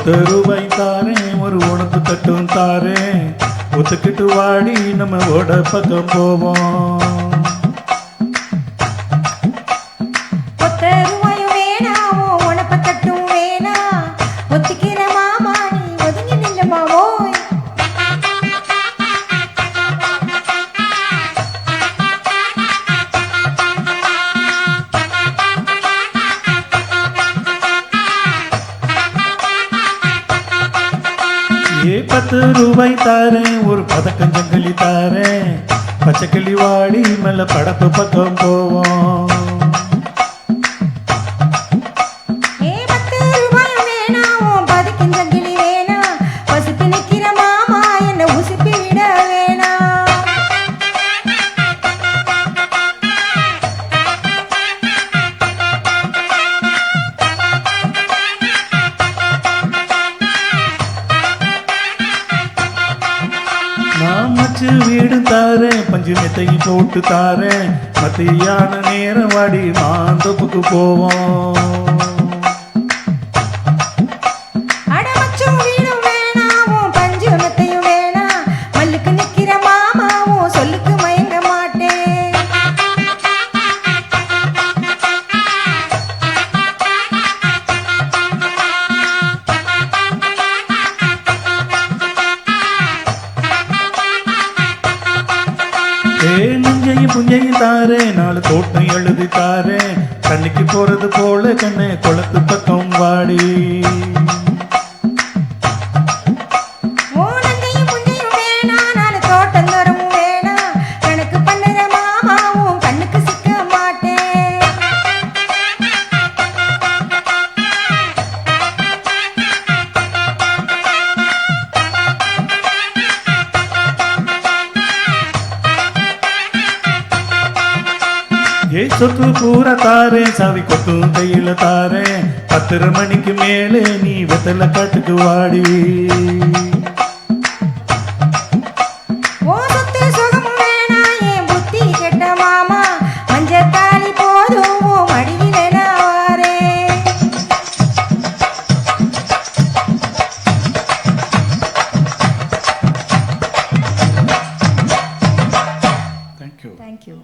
ரூபாய் தாரேன், ஒரு உனக்கு தட்டும் தாரேன், ஒத்துக்கிட்டு வாடி நம்ம ஓட பக்கம் போவோம். ஏ 10 ரூபாய் தாரேன், ஒரு பதக்கம் ஜங்கலி தாரேன், பச்சைக்கிளி வாடி மேல படப்பு பக்கம் போவோம். நான் மச்சு வீடு தாரேன், பஞ்சு மெத்தையும் போட்டு தாரேன், மத்தியான நேரம் வாடி மாந்தோப்புக்கு போவோம். நெஞ்சையும் புஞ்சையும் தாரேன், 4 தோட்டம் எழுதி தாரேன், கண்ணிக்கு போறது போல கண்ணே குளத்து பக்கம் வாடி. ஏ சொத்து பூரா தாரேன், சாவி கொத்தும் கையில தாரேன், 10 மணிக்கு மேலே நீ வெத்தல காட்டுக்கு வாடி. Thank you.